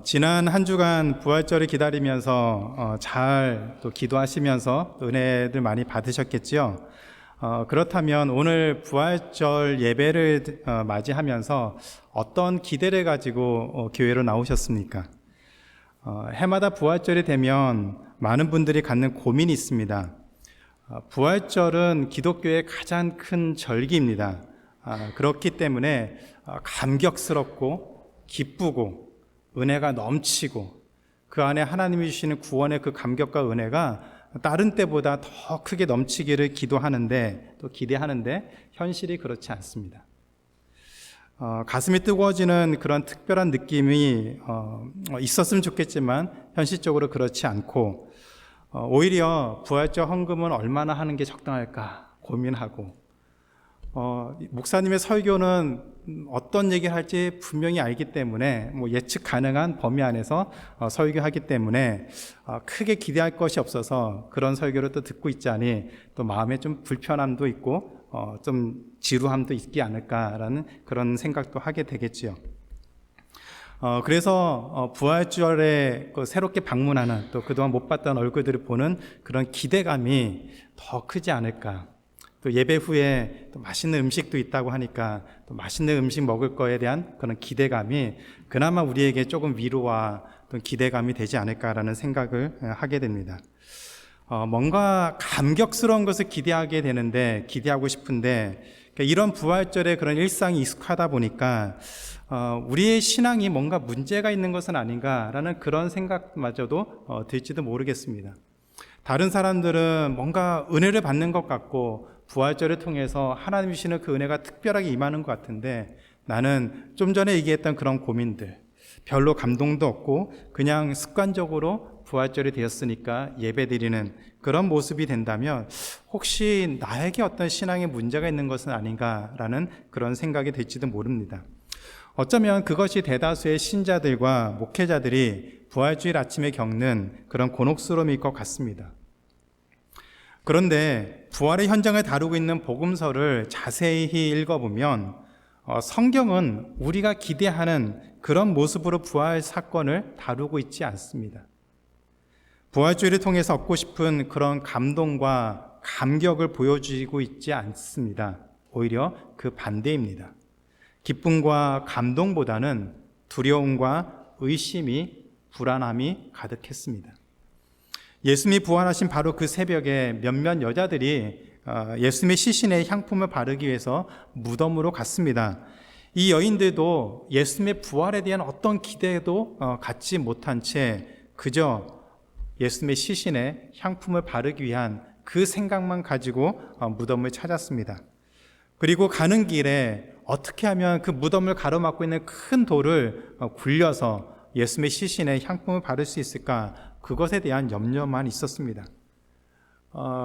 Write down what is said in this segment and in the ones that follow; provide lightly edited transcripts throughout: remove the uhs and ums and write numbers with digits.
지난 한 주간 부활절을 기다리면서 잘 또 기도하시면서 은혜를 많이 받으셨겠지요. 그렇다면 오늘 부활절 예배를 맞이하면서 어떤 기대를 가지고 교회로 나오셨습니까? 해마다 부활절이 되면 많은 분들이 갖는 고민이 있습니다. 부활절은 기독교의 가장 큰 절기입니다. 그렇기 때문에 감격스럽고 기쁘고 은혜가 넘치고 그 안에 하나님이 주시는 구원의 그 감격과 은혜가 다른 때보다 더 크게 넘치기를 기도하는데 또 기대하는데 현실이 그렇지 않습니다. 가슴이 뜨거워지는 그런 특별한 느낌이 있었으면 좋겠지만 현실적으로 그렇지 않고 오히려 부활절 헌금은 얼마나 하는 게 적당할까 고민하고 목사님의 설교는 어떤 얘기를 할지 분명히 알기 때문에 예측 가능한 범위 안에서 설교하기 때문에 크게 기대할 것이 없어서 그런 설교를 또 듣고 있자니 또 마음에 좀 불편함도 있고 좀 지루함도 있지 않을까라는 그런 생각도 하게 되겠지요. 그래서 부활절에 새롭게 방문하는 또 그동안 못 봤던 얼굴들을 보는 그런 기대감이 더 크지 않을까. 또 예배 후에 또 맛있는 음식도 있다고 하니까 또 맛있는 음식 먹을 거에 대한 그런 기대감이 그나마 우리에게 조금 위로와 또 기대감이 되지 않을까라는 생각을 하게 됩니다. 뭔가 감격스러운 것을 기대하게 되는데 기대하고 싶은데 이런 부활절에 그런 일상이 익숙하다 보니까 우리의 신앙이 뭔가 문제가 있는 것은 아닌가라는 그런 생각마저도 들지도 모르겠습니다. 다른 사람들은 뭔가 은혜를 받는 것 같고 부활절을 통해서 하나님이 주시는 그 은혜가 특별하게 임하는 것 같은데 나는 좀 전에 얘기했던 그런 고민들 별로 감동도 없고 그냥 습관적으로 부활절이 되었으니까 예배드리는 그런 모습이 된다면 혹시 나에게 어떤 신앙에 문제가 있는 것은 아닌가라는 그런 생각이 들지도 모릅니다. 어쩌면 그것이 대다수의 신자들과 목회자들이 부활주일 아침에 겪는 그런 곤혹스러움일 것 같습니다. 그런데 부활의 현장을 다루고 있는 복음서를 자세히 읽어보면 성경은 우리가 기대하는 그런 모습으로 부활 사건을 다루고 있지 않습니다. 부활주일을 통해서 얻고 싶은 그런 감동과 감격을 보여주고 있지 않습니다. 오히려 그 반대입니다. 기쁨과 감동보다는 두려움과 의심이 불안함이 가득했습니다. 예수님이 부활하신 바로 그 새벽에 몇몇 여자들이 예수님의 시신에 향품을 바르기 위해서 무덤으로 갔습니다. 이 여인들도 예수님의 부활에 대한 어떤 기대도 갖지 못한 채 그저 예수님의 시신에 향품을 바르기 위한 그 생각만 가지고 무덤을 찾았습니다. 그리고 가는 길에 어떻게 하면 그 무덤을 가로막고 있는 큰 돌을 굴려서 예수님의 시신에 향품을 바를 수 있을까? 그것에 대한 염려만 있었습니다.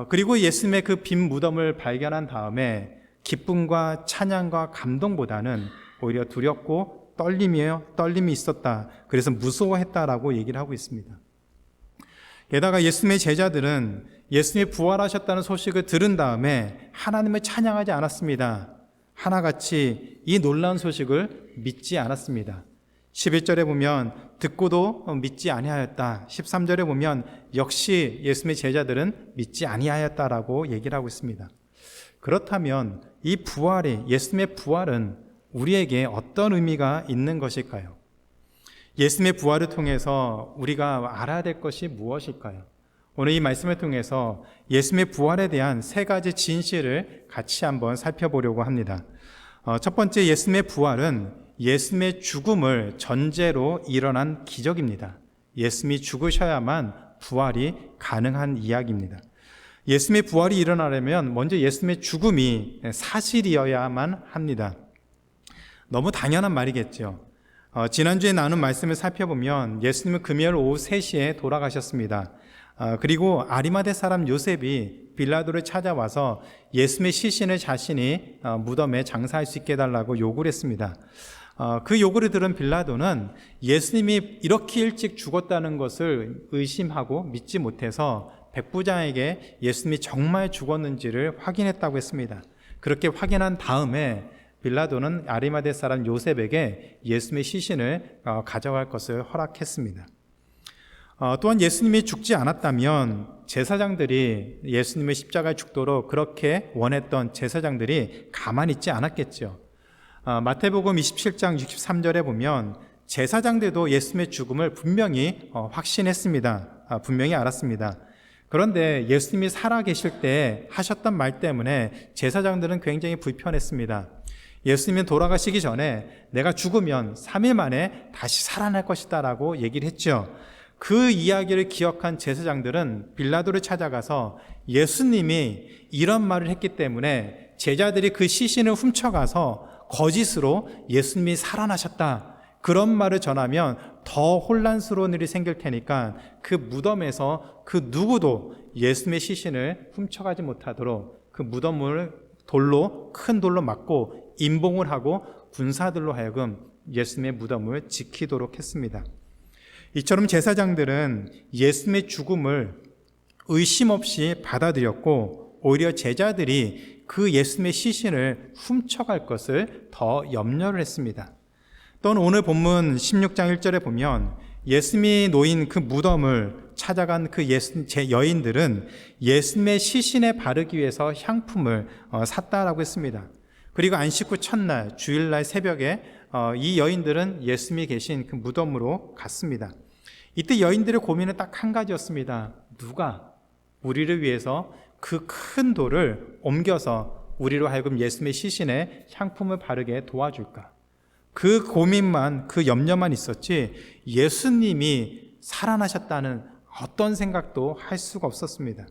그리고 예수님의 그 빈 무덤을 발견한 다음에 기쁨과 찬양과 감동보다는 오히려 두렵고 떨림이 있었다. 그래서 무서워했다라고 얘기를 하고 있습니다. 게다가 예수님의 제자들은 예수님이 부활하셨다는 소식을 들은 다음에 하나님을 찬양하지 않았습니다. 하나같이 이 놀라운 소식을 믿지 않았습니다. 11절에 보면 듣고도 믿지 아니하였다. 13절에 보면 역시 예수님의 제자들은 믿지 아니하였다라고 얘기를 하고 있습니다. 그렇다면 이 부활이 예수님의 부활은 우리에게 어떤 의미가 있는 것일까요? 예수님의 부활을 통해서 우리가 알아야 될 것이 무엇일까요? 오늘 이 말씀을 통해서 예수님의 부활에 대한 세 가지 진실을 같이 한번 살펴보려고 합니다. 첫 번째, 예수님의 부활은 예수님의 죽음을 전제로 일어난 기적입니다. 예수님이 죽으셔야만 부활이 가능한 이야기입니다. 예수님의 부활이 일어나려면 먼저 예수님의 죽음이 사실이어야만 합니다. 너무 당연한 말이겠죠. 지난주에 나눈 말씀을 살펴보면 예수님은 금요일 오후 3시에 돌아가셨습니다. 그리고 아리마대 사람 요셉이 빌라도를 찾아와서 예수님의 시신을 자신이 무덤에 장사할 수 있게 해달라고 요구를 했습니다. 그 요구를 들은 빌라도는 예수님이 이렇게 일찍 죽었다는 것을 의심하고 믿지 못해서 백부장에게 예수님이 정말 죽었는지를 확인했다고 했습니다. 그렇게 확인한 다음에 빌라도는 아리마대 사람 요셉에게 예수님의 시신을 가져갈 것을 허락했습니다. 또한 예수님이 죽지 않았다면 제사장들이 예수님의 십자가에 죽도록 그렇게 원했던 제사장들이 가만히 있지 않았겠죠. 마태복음 27장 63절에 보면 제사장들도 예수님의 죽음을 분명히 확신했습니다. 분명히 알았습니다. 그런데 예수님이 살아계실 때 하셨던 말 때문에 제사장들은 굉장히 불편했습니다. 예수님이 돌아가시기 전에 내가 죽으면 3일 만에 다시 살아날 것이다 라고 얘기를 했죠. 그 이야기를 기억한 제사장들은 빌라도를 찾아가서 예수님이 이런 말을 했기 때문에 제자들이 그 시신을 훔쳐가서 거짓으로 예수님이 살아나셨다, 그런 말을 전하면 더 혼란스러운 일이 생길 테니까 그 무덤에서 그 누구도 예수님의 시신을 훔쳐가지 못하도록 그 무덤을 큰 돌로 막고 임봉을 하고 군사들로 하여금 예수님의 무덤을 지키도록 했습니다. 이처럼 제사장들은 예수님의 죽음을 의심 없이 받아들였고 오히려 제자들이 그 예수님의 시신을 훔쳐갈 것을 더 염려를 했습니다. 또는 오늘 본문 16장 1절에 보면 예수님이 놓인 그 무덤을 찾아간 그 여인들은 예수님의 시신에 바르기 위해서 향품을 샀다라고 했습니다. 그리고 안식 후 첫날 주일날 새벽에 이 여인들은 예수님이 계신 그 무덤으로 갔습니다. 이때 여인들의 고민은 딱 한 가지였습니다. 누가 우리를 위해서 그 큰 돌을 옮겨서 우리로 하여금 예수님의 시신에 향품을 바르게 도와줄까? 그 고민만, 그 염려만 있었지 예수님이 살아나셨다는 어떤 생각도 할 수가 없었습니다.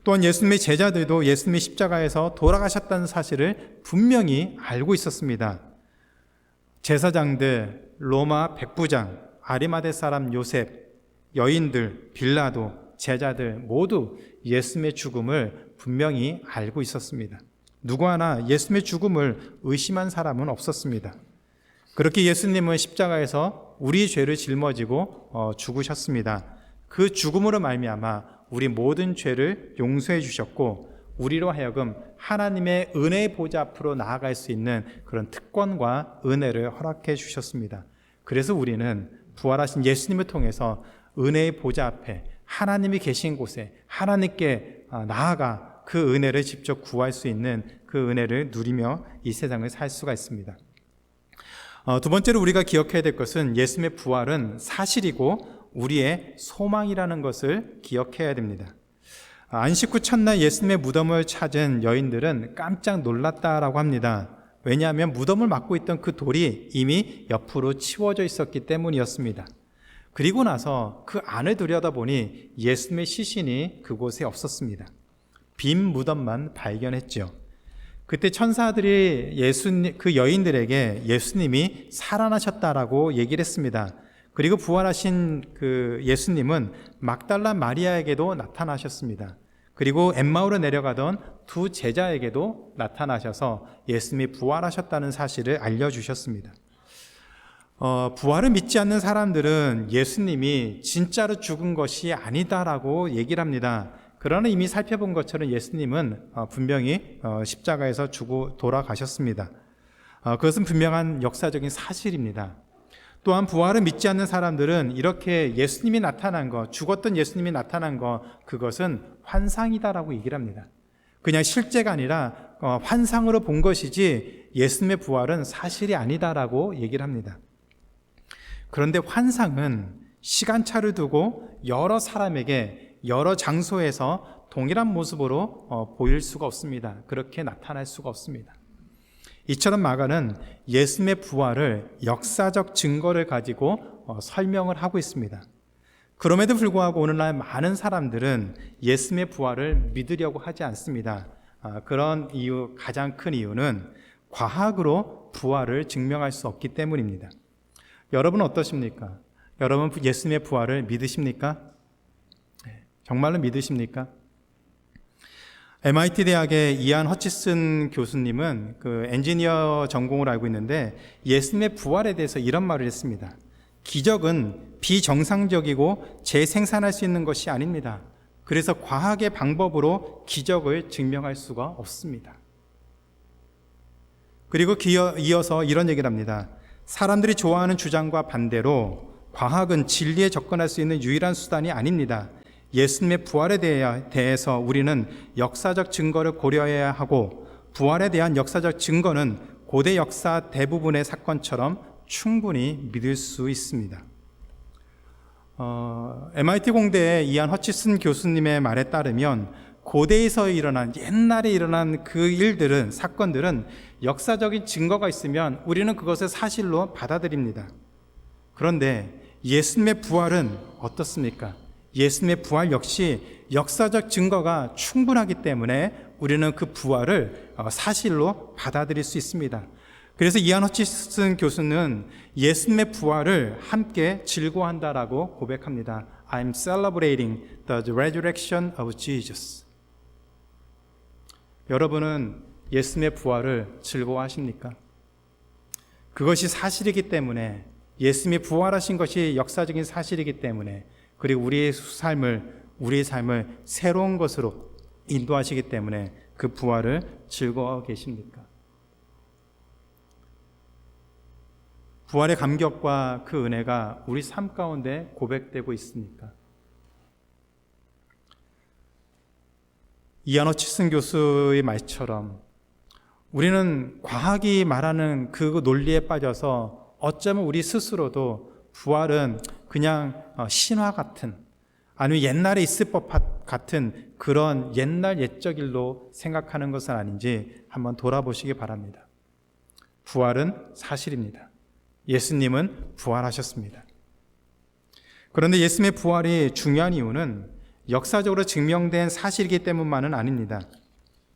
또한 예수님의 제자들도 예수님이 십자가에서 돌아가셨다는 사실을 분명히 알고 있었습니다. 제사장들, 로마 백부장, 아리마대 사람 요셉, 여인들, 빌라도, 제자들 모두 예수님의 죽음을 분명히 알고 있었습니다. 누구 하나 예수님의 죽음을 의심한 사람은 없었습니다. 그렇게 예수님은 십자가에서 우리 죄를 짊어지고 죽으셨습니다. 그 죽음으로 말미암아 우리 모든 죄를 용서해 주셨고 우리로 하여금 하나님의 은혜의 보좌 앞으로 나아갈 수 있는 그런 특권과 은혜를 허락해 주셨습니다. 그래서 우리는 부활하신 예수님을 통해서 은혜의 보좌 앞에 하나님이 계신 곳에 하나님께 나아가 그 은혜를 직접 구할 수 있는 그 은혜를 누리며 이 세상을 살 수가 있습니다. 두 번째로 우리가 기억해야 될 것은 예수님의 부활은 사실이고 우리의 소망이라는 것을 기억해야 됩니다. 안식 후 첫날 예수님의 무덤을 찾은 여인들은 깜짝 놀랐다라고 합니다. 왜냐하면 무덤을 막고 있던 그 돌이 이미 옆으로 치워져 있었기 때문이었습니다. 그리고 나서 그 안을 들여다보니 예수님의 시신이 그곳에 없었습니다. 빈 무덤만 발견했죠. 그때 천사들이 그 여인들에게 예수님이 살아나셨다라고 얘기를 했습니다. 그리고 부활하신 그 예수님은 막달라 마리아에게도 나타나셨습니다. 그리고 엠마오로 내려가던 두 제자에게도 나타나셔서 예수님이 부활하셨다는 사실을 알려주셨습니다. 부활을 믿지 않는 사람들은 예수님이 진짜로 죽은 것이 아니다라고 얘기를 합니다. 그러나 이미 살펴본 것처럼 예수님은 분명히 십자가에서 죽고 돌아가셨습니다. 그것은 분명한 역사적인 사실입니다. 또한 부활을 믿지 않는 사람들은 이렇게 예수님이 나타난 것, 죽었던 예수님이 나타난 것, 그것은 환상이다라고 얘기를 합니다. 그냥 실제가 아니라 환상으로 본 것이지 예수님의 부활은 사실이 아니다라고 얘기를 합니다. 그런데 환상은 시간차를 두고 여러 사람에게 여러 장소에서 동일한 모습으로 보일 수가 없습니다. 그렇게 나타날 수가 없습니다. 이처럼 마가는 예수님의 부활을 역사적 증거를 가지고 설명을 하고 있습니다. 그럼에도 불구하고 오늘날 많은 사람들은 예수님의 부활을 믿으려고 하지 않습니다. 그런 이유, 가장 큰 이유는 과학으로 부활을 증명할 수 없기 때문입니다. 여러분 어떠십니까? 여러분 예수님의 부활을 믿으십니까? 정말로 믿으십니까? MIT 대학의 이안 허치슨 교수님은 그 엔지니어 전공을 알고 있는데 예수님의 부활에 대해서 이런 말을 했습니다. 기적은 비정상적이고 재생산할 수 있는 것이 아닙니다. 그래서 과학의 방법으로 기적을 증명할 수가 없습니다. 그리고 이어서 이런 얘기를 합니다. 사람들이 좋아하는 주장과 반대로 과학은 진리에 접근할 수 있는 유일한 수단이 아닙니다. 예수님의 부활에 대해서 우리는 역사적 증거를 고려해야 하고, 부활에 대한 역사적 증거는 고대 역사 대부분의 사건처럼 충분히 믿을 수 있습니다. MIT 공대의 이안 허치슨 교수님의 말에 따르면 고대에서 옛날에 일어난 그 일들은, 사건들은 역사적인 증거가 있으면 우리는 그것을 사실로 받아들입니다. 그런데 예수님의 부활은 어떻습니까? 예수님의 부활 역시 역사적 증거가 충분하기 때문에 우리는 그 부활을 사실로 받아들일 수 있습니다. 그래서 이안 허치슨 교수는 예수님의 부활을 함께 즐거워한다라고 고백합니다. I'm celebrating the resurrection of Jesus. 여러분은 예수님의 부활을 즐거워하십니까? 그것이 사실이기 때문에, 예수님이 부활하신 것이 역사적인 사실이기 때문에, 그리고 우리의 삶을 새로운 것으로 인도하시기 때문에 그 부활을 즐거워하고 계십니까? 부활의 감격과 그 은혜가 우리 삶 가운데 고백되고 있습니까? 이안 허치슨 교수의 말처럼 우리는 과학이 말하는 그 논리에 빠져서 어쩌면 우리 스스로도 부활은 그냥 신화 같은, 아니면 옛날에 있을 법 같은 그런 옛날 옛적 일로 생각하는 것은 아닌지 한번 돌아보시기 바랍니다. 부활은 사실입니다. 예수님은 부활하셨습니다. 그런데 예수님의 부활이 중요한 이유는 역사적으로 증명된 사실이기 때문만은 아닙니다.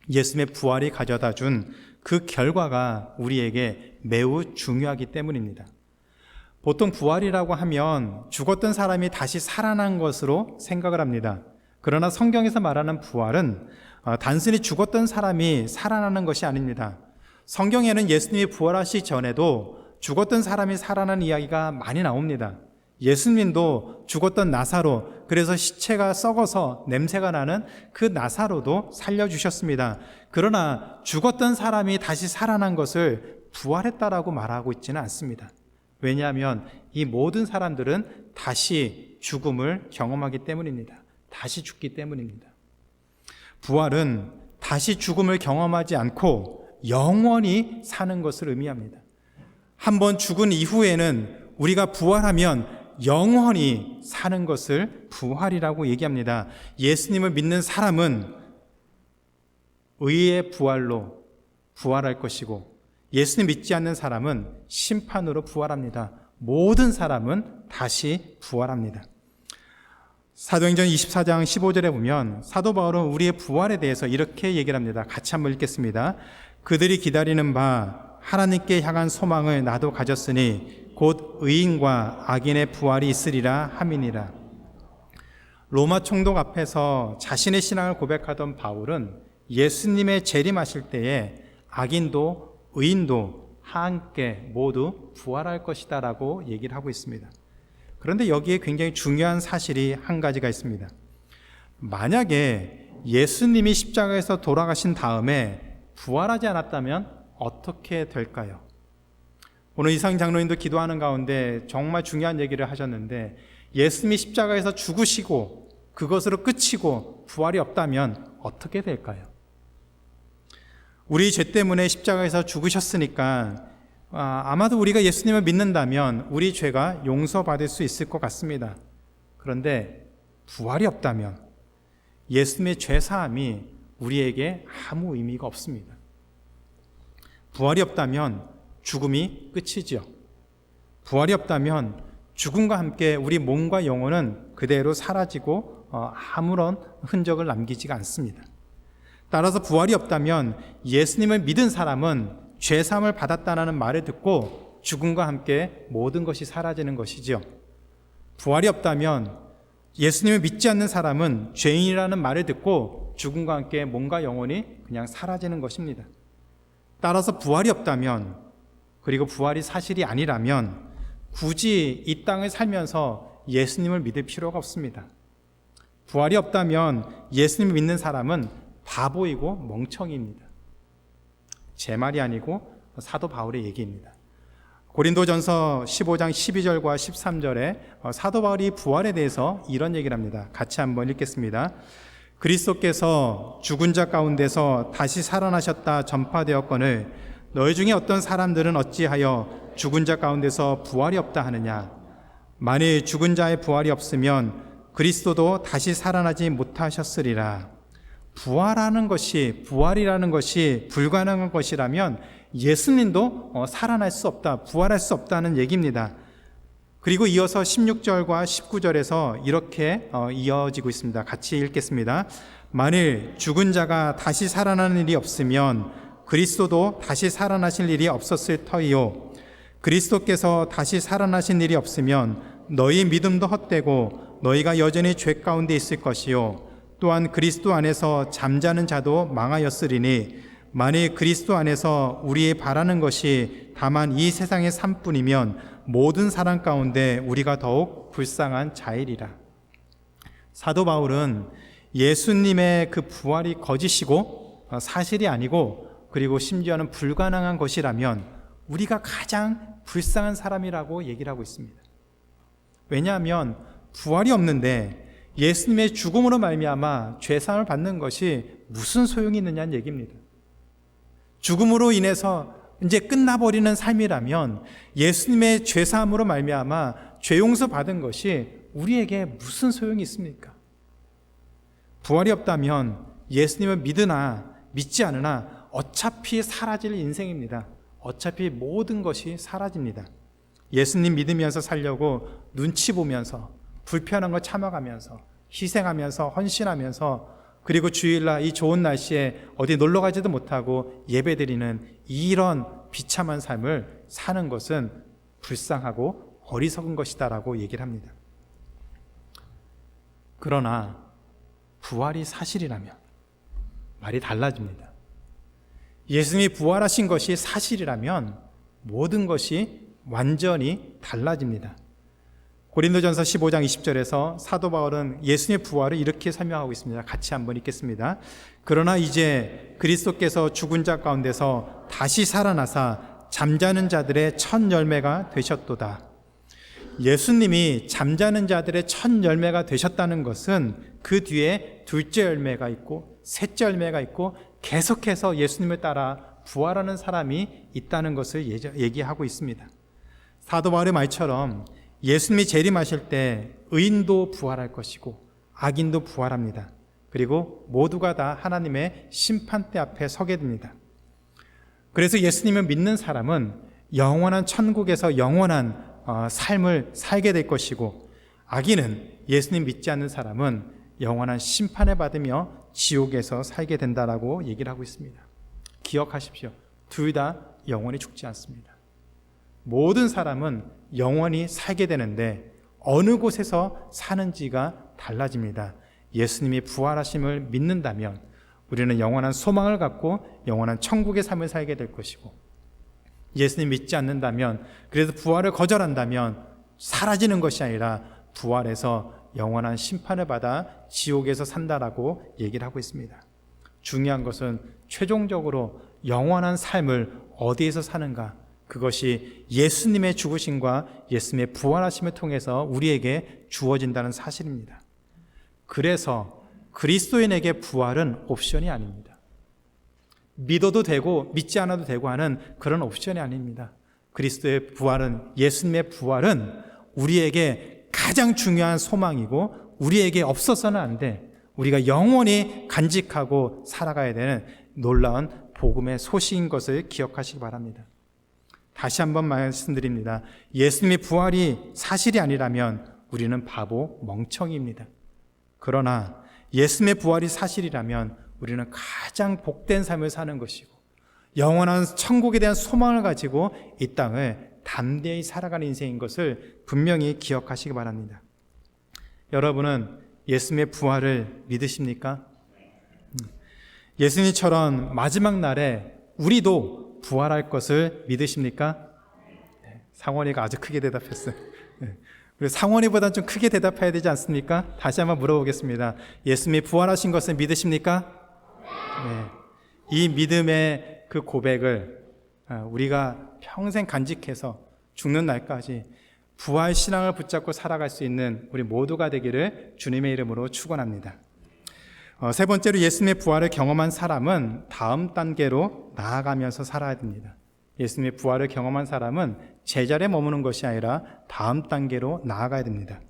예수님의 부활이 가져다 준 그 결과가 우리에게 매우 중요하기 때문입니다. 보통 부활이라고 하면 죽었던 사람이 다시 살아난 것으로 생각을 합니다. 그러나 성경에서 말하는 부활은 단순히 죽었던 사람이 살아나는 것이 아닙니다. 성경에는 예수님이 부활하시기 전에도 죽었던 사람이 살아난 이야기가 많이 나옵니다. 예수님도 죽었던 나사로, 그래서 시체가 썩어서 냄새가 나는 그 나사로도 살려주셨습니다. 그러나 죽었던 사람이 다시 살아난 것을 부활했다라고 말하고 있지는 않습니다. 왜냐하면 이 모든 사람들은 다시 죽음을 경험하기 때문입니다. 다시 죽기 때문입니다. 부활은 다시 죽음을 경험하지 않고 영원히 사는 것을 의미합니다. 한번 죽은 이후에는 우리가 부활하면 영원히 사는 것을 부활이라고 얘기합니다. 예수님을 믿는 사람은 의의 부활로 부활할 것이고, 예수님 믿지 않는 사람은 심판으로 부활합니다. 모든 사람은 다시 부활합니다. 사도행전 24장 15절에 보면 사도 바울은 우리의 부활에 대해서 이렇게 얘기를 합니다. 같이 한번 읽겠습니다. 그들이 기다리는 바 하나님께 향한 소망을 나도 가졌으니 곧 의인과 악인의 부활이 있으리라 함이니라. 로마 총독 앞에서 자신의 신앙을 고백하던 바울은 예수님의 재림하실 때에 악인도 의인도 함께 모두 부활할 것이다 라고 얘기를 하고 있습니다. 그런데 여기에 굉장히 중요한 사실이 한 가지가 있습니다. 만약에 예수님이 십자가에서 돌아가신 다음에 부활하지 않았다면 어떻게 될까요? 오늘 이상 장로님도 기도하는 가운데 정말 중요한 얘기를 하셨는데, 예수님이 십자가에서 죽으시고 그것으로 끝이고 부활이 없다면 어떻게 될까요? 우리 죄 때문에 십자가에서 죽으셨으니까 아마도 우리가 예수님을 믿는다면 우리 죄가 용서받을 수 있을 것 같습니다. 그런데 부활이 없다면 예수님의 죄사함이 우리에게 아무 의미가 없습니다. 부활이 없다면 죽음이 끝이죠. 부활이 없다면 죽음과 함께 우리 몸과 영혼은 그대로 사라지고 아무런 흔적을 남기지가 않습니다. 따라서 부활이 없다면 예수님을 믿은 사람은 죄사함을 받았다는 말을 듣고 죽음과 함께 모든 것이 사라지는 것이지요. 부활이 없다면 예수님을 믿지 않는 사람은 죄인이라는 말을 듣고 죽음과 함께 몸과 영혼이 그냥 사라지는 것입니다. 따라서 부활이 없다면, 그리고 부활이 사실이 아니라면 굳이 이 땅을 살면서 예수님을 믿을 필요가 없습니다. 부활이 없다면 예수님을 믿는 사람은 바보이고 멍청이입니다. 제 말이 아니고 사도 바울의 얘기입니다. 고린도전서 15장 12절과 13절에 사도 바울이 부활에 대해서 이런 얘기를 합니다. 같이 한번 읽겠습니다. 그리스도께서 죽은 자 가운데서 다시 살아나셨다 전파되었거늘 너희 중에 어떤 사람들은 어찌하여 죽은 자 가운데서 부활이 없다 하느냐. 만일 죽은 자의 부활이 없으면 그리스도도 다시 살아나지 못하셨으리라. 부활이라는 것이 불가능한 것이라면 예수님도 살아날 수 없다, 부활할 수 없다는 얘기입니다. 그리고 이어서 16절과 19절에서 이렇게 이어지고 있습니다. 같이 읽겠습니다. 만일 죽은 자가 다시 살아나는 일이 없으면 그리스도도 다시 살아나실 일이 없었을 터이요. 그리스도께서 다시 살아나신 일이 없으면 너희 믿음도 헛되고 너희가 여전히 죄 가운데 있을 것이요. 또한 그리스도 안에서 잠자는 자도 망하였으리니 만일 그리스도 안에서 우리의 바라는 것이 다만 이 세상의 삶뿐이면 모든 사람 가운데 우리가 더욱 불쌍한 자이리라. 사도 바울은 예수님의 그 부활이 거짓이고 사실이 아니고 그리고 심지어는 불가능한 것이라면 우리가 가장 불쌍한 사람이라고 얘기를 하고 있습니다. 왜냐하면 부활이 없는데 예수님의 죽음으로 말미암아 죄사함을 받는 것이 무슨 소용이 있느냐는 얘기입니다. 죽음으로 인해서 이제 끝나버리는 삶이라면 예수님의 죄사함으로 말미암아 죄 용서 받은 것이 우리에게 무슨 소용이 있습니까? 부활이 없다면 예수님을 믿으나 믿지 않으나 어차피 사라질 인생입니다. 어차피 모든 것이 사라집니다. 예수님 믿으면서 살려고 눈치 보면서 불편한 거 참아가면서 희생하면서 헌신하면서 그리고 주일날 이 좋은 날씨에 어디 놀러 가지도 못하고 예배드리는 이런 비참한 삶을 사는 것은 불쌍하고 어리석은 것이다라고 얘기를 합니다. 그러나 부활이 사실이라면 말이 달라집니다. 예수님이 부활하신 것이 사실이라면 모든 것이 완전히 달라집니다. 고린도전서 15장 20절에서 사도 바울은 예수님의 부활을 이렇게 설명하고 있습니다. 같이 한번 읽겠습니다. 그러나 이제 그리스도께서 죽은 자 가운데서 다시 살아나사 잠자는 자들의 첫 열매가 되셨도다. 예수님이 잠자는 자들의 첫 열매가 되셨다는 것은 그 뒤에 둘째 열매가 있고 셋째 열매가 있고 계속해서 예수님을 따라 부활하는 사람이 있다는 것을 얘기하고 있습니다. 사도 바울의 말처럼 예수님이 재림하실 때 의인도 부활할 것이고 악인도 부활합니다. 그리고 모두가 다 하나님의 심판대 앞에 서게 됩니다. 그래서 예수님을 믿는 사람은 영원한 천국에서 영원한 삶을 살게 될 것이고 악인은 예수님 믿지 않는 사람은 영원한 심판을 받으며 지옥에서 살게 된다라고 얘기를 하고 있습니다. 기억하십시오. 둘 다 영원히 죽지 않습니다. 모든 사람은 영원히 살게 되는데 어느 곳에서 사는지가 달라집니다. 예수님이 부활하심을 믿는다면 우리는 영원한 소망을 갖고 영원한 천국의 삶을 살게 될 것이고 예수님 믿지 않는다면 그래서 부활을 거절한다면 사라지는 것이 아니라 부활해서 영원한 심판을 받아 지옥에서 산다라고 얘기를 하고 있습니다. 중요한 것은 최종적으로 영원한 삶을 어디에서 사는가, 그것이 예수님의 죽으심과 예수님의 부활하심을 통해서 우리에게 주어진다는 사실입니다. 그래서 그리스도인에게 부활은 옵션이 아닙니다. 믿어도 되고 믿지 않아도 되고 하는 그런 옵션이 아닙니다. 그리스도의 부활은, 예수님의 부활은 우리에게 가장 중요한 소망이고 우리에게 없어서는 안 돼. 우리가 영원히 간직하고 살아가야 되는 놀라운 복음의 소식인 것을 기억하시기 바랍니다. 다시 한번 말씀드립니다. 예수님의 부활이 사실이 아니라면 우리는 바보 멍청이입니다. 그러나 예수님의 부활이 사실이라면 우리는 가장 복된 삶을 사는 것이고 영원한 천국에 대한 소망을 가지고 이 땅을 담대히 살아가는 인생인 것을 분명히 기억하시기 바랍니다. 여러분은 예수님의 부활을 믿으십니까? 예수님처럼 마지막 날에 우리도 부활할 것을 믿으십니까? 상원이가 아주 크게 대답했어요. 상원이보다는 좀 크게 대답해야 되지 않습니까? 다시 한번 물어보겠습니다. 예수님이 부활하신 것을 믿으십니까? 네. 이 믿음의 그 고백을 우리가 평생 간직해서 죽는 날까지 부활 신앙을 붙잡고 살아갈 수 있는 우리 모두가 되기를 주님의 이름으로 축원합니다. 세 번째로 예수님의 부활을 경험한 사람은 다음 단계로 나아가면서 살아야 됩니다. 예수님의 부활을 경험한 사람은 제자리에 머무는 것이 아니라 다음 단계로 나아가야 됩니다.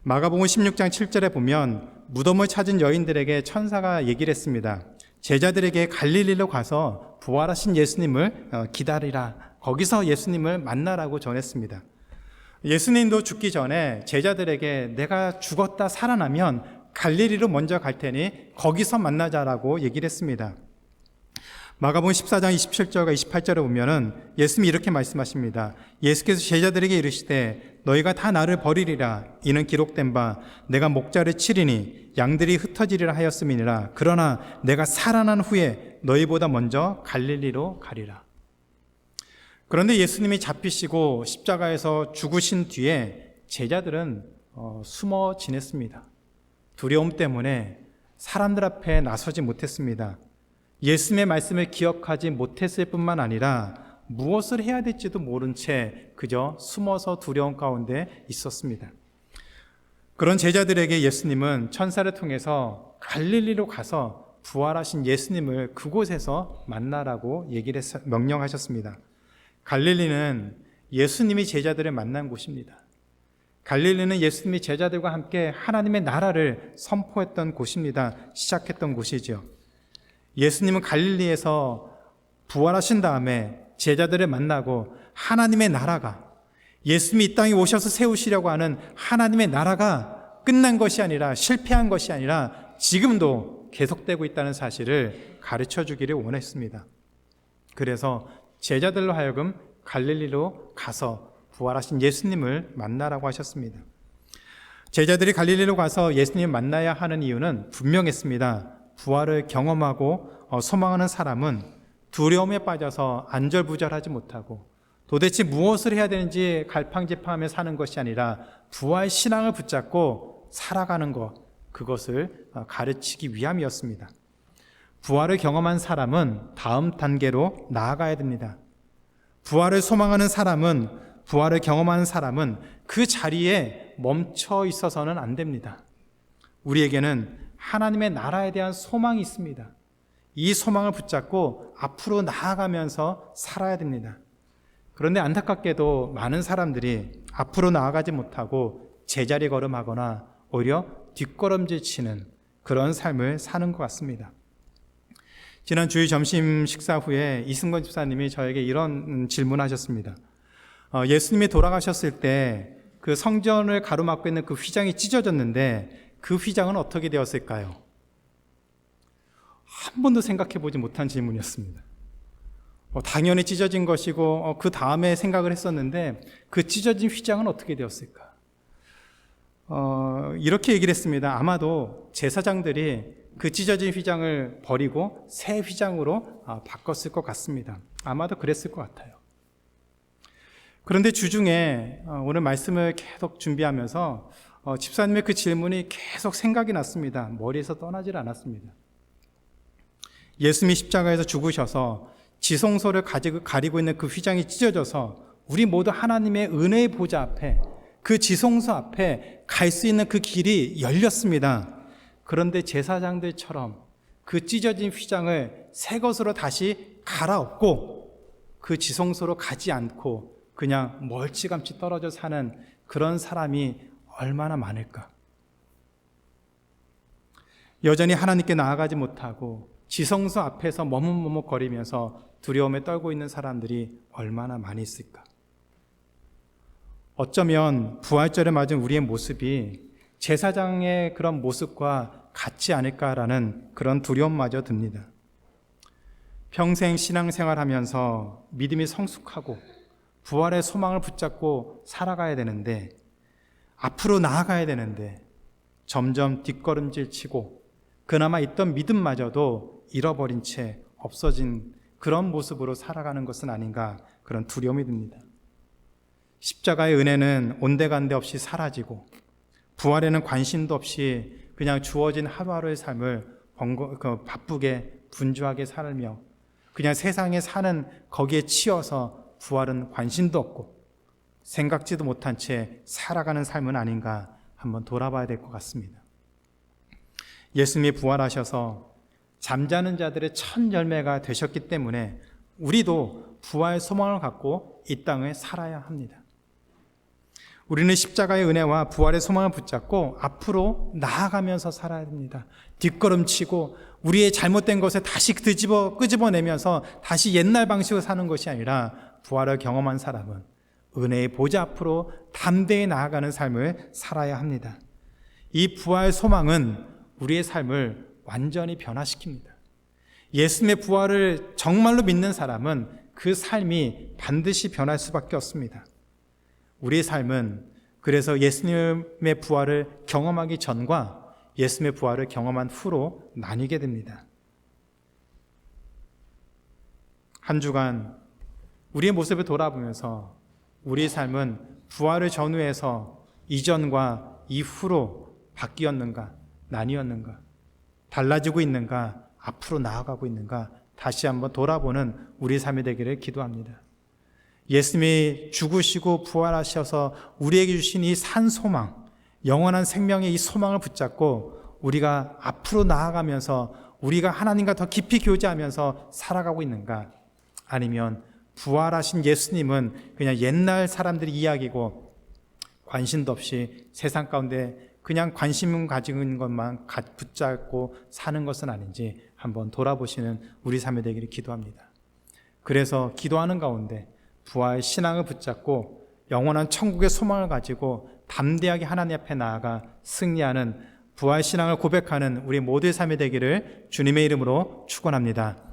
마가복음 16장 7절에 보면 무덤을 찾은 여인들에게 천사가 얘기를 했습니다. 제자들에게 갈릴리로 가서 부활하신 예수님을 기다리라. 거기서 예수님을 만나라고 전했습니다. 예수님도 죽기 전에 제자들에게 내가 죽었다 살아나면 갈릴리로 먼저 갈 테니 거기서 만나자라고 얘기를 했습니다. 마가복음 14장 27절과 28절에 보면은 예수님이 이렇게 말씀하십니다. 예수께서 제자들에게 이르시되 너희가 다 나를 버리리라. 이는 기록된 바 내가 목자를 치리니 양들이 흩어지리라 하였음이니라. 그러나 내가 살아난 후에 너희보다 먼저 갈릴리로 가리라. 그런데 예수님이 잡히시고 십자가에서 죽으신 뒤에 제자들은 숨어 지냈습니다. 두려움 때문에 사람들 앞에 나서지 못했습니다. 예수님의 말씀을 기억하지 못했을 뿐만 아니라 무엇을 해야 될지도 모른 채 그저 숨어서 두려움 가운데 있었습니다. 그런 제자들에게 예수님은 천사를 통해서 갈릴리로 가서 부활하신 예수님을 그곳에서 만나라고 명령하셨습니다. 갈릴리는 예수님이 제자들을 만난 곳입니다. 갈릴리는 예수님이 제자들과 함께 하나님의 나라를 선포했던 곳입니다. 시작했던 곳이죠. 예수님은 갈릴리에서 부활하신 다음에 제자들을 만나고 하나님의 나라가, 예수님이 이 땅에 오셔서 세우시려고 하는 하나님의 나라가 끝난 것이 아니라, 실패한 것이 아니라 지금도 계속되고 있다는 사실을 가르쳐 주기를 원했습니다. 그래서 제자들로 하여금 갈릴리로 가서 부활하신 예수님을 만나라고 하셨습니다. 제자들이 갈릴리로 가서 예수님을 만나야 하는 이유는 분명했습니다. 부활을 경험하고 소망하는 사람은 두려움에 빠져서 안절부절하지 못하고 도대체 무엇을 해야 되는지 갈팡질팡하며 사는 것이 아니라 부활 신앙을 붙잡고 살아가는 것, 그것을 가르치기 위함이었습니다. 부활을 경험한 사람은 다음 단계로 나아가야 됩니다. 부활을 소망하는 사람은, 부활을 경험하는 사람은 그 자리에 멈춰 있어서는 안 됩니다. 우리에게는 하나님의 나라에 대한 소망이 있습니다. 이 소망을 붙잡고 앞으로 나아가면서 살아야 됩니다. 그런데 안타깝게도 많은 사람들이 앞으로 나아가지 못하고 제자리 걸음하거나 오히려 뒷걸음질 치는 그런 삶을 사는 것 같습니다. 지난 주일 점심 식사 후에 이승건 집사님이 저에게 이런 질문하셨습니다. 예수님이 돌아가셨을 때 그 성전을 가로막고 있는 그 휘장이 찢어졌는데 그 휘장은 어떻게 되었을까요? 한 번도 생각해 보지 못한 질문이었습니다. 당연히 찢어진 것이고 그 다음에 생각을 했었는데 그 찢어진 휘장은 어떻게 되었을까? 이렇게 얘기를 했습니다. 아마도 제사장들이 그 찢어진 휘장을 버리고 새 휘장으로 바꿨을 것 같습니다. 아마도 그랬을 것 같아요. 그런데 주중에 오늘 말씀을 계속 준비하면서 집사님의 그 질문이 계속 생각이 났습니다. 머리에서 떠나질 않았습니다. 예수님이 십자가에서 죽으셔서 지성소를 가리고 있는 그 휘장이 찢어져서 우리 모두 하나님의 은혜의 보좌 앞에, 그 지성소 앞에 갈 수 있는 그 길이 열렸습니다. 그런데 제사장들처럼 그 찢어진 휘장을 새 것으로 다시 갈아엎고 그 지성소로 가지 않고 그냥 멀찌감치 떨어져 사는 그런 사람이 얼마나 많을까? 여전히 하나님께 나아가지 못하고 지성소 앞에서 머뭇머뭇거리면서 두려움에 떨고 있는 사람들이 얼마나 많이 있을까? 어쩌면 부활절에 맞은 우리의 모습이 제사장의 그런 모습과 같지 않을까라는 그런 두려움마저 듭니다. 평생 신앙생활하면서 믿음이 성숙하고 부활의 소망을 붙잡고 살아가야 되는데, 앞으로 나아가야 되는데 점점 뒷걸음질 치고 그나마 있던 믿음마저도 잃어버린 채 없어진 그런 모습으로 살아가는 것은 아닌가, 그런 두려움이 듭니다. 십자가의 은혜는 온데간데 없이 사라지고 부활에는 관심도 없이 그냥 주어진 하루하루의 삶을 바쁘게 분주하게 살며 그냥 세상에 사는 거기에 치여서 부활은 관심도 없고 생각지도 못한 채 살아가는 삶은 아닌가 한번 돌아봐야 될 것 같습니다. 예수님이 부활하셔서 잠자는 자들의 첫 열매가 되셨기 때문에 우리도 부활 소망을 갖고 이 땅에 살아야 합니다. 우리는 십자가의 은혜와 부활의 소망을 붙잡고 앞으로 나아가면서 살아야 됩니다. 뒷걸음치고 우리의 잘못된 것을 다시 끄집어내면서 다시 옛날 방식으로 사는 것이 아니라 부활을 경험한 사람은 은혜의 보좌 앞으로 담대히 나아가는 삶을 살아야 합니다. 이 부활 소망은 우리의 삶을 완전히 변화시킵니다. 예수님의 부활을 정말로 믿는 사람은 그 삶이 반드시 변할 수밖에 없습니다. 우리의 삶은 그래서 예수님의 부활을 경험하기 전과 예수님의 부활을 경험한 후로 나뉘게 됩니다. 한 주간 우리의 모습을 돌아보면서 우리의 삶은 부활을 전후해서 이전과 이후로 바뀌었는가, 나뉘었는가, 달라지고 있는가, 앞으로 나아가고 있는가 다시 한번 돌아보는 우리의 삶이 되기를 기도합니다. 예수님이 죽으시고 부활하셔서 우리에게 주신 이 산 소망, 영원한 생명의 이 소망을 붙잡고 우리가 앞으로 나아가면서 우리가 하나님과 더 깊이 교제하면서 살아가고 있는가, 아니면 부활하신 예수님은 그냥 옛날 사람들의 이야기고 관심도 없이 세상 가운데 그냥 관심 가지고 있는 것만 붙잡고 사는 것은 아닌지 한번 돌아보시는 우리 삶이 되기를 기도합니다. 그래서 기도하는 가운데 부활 신앙을 붙잡고 영원한 천국의 소망을 가지고 담대하게 하나님 앞에 나아가 승리하는 부활 신앙을 고백하는 우리 모두의 삶이 되기를 주님의 이름으로 축원합니다.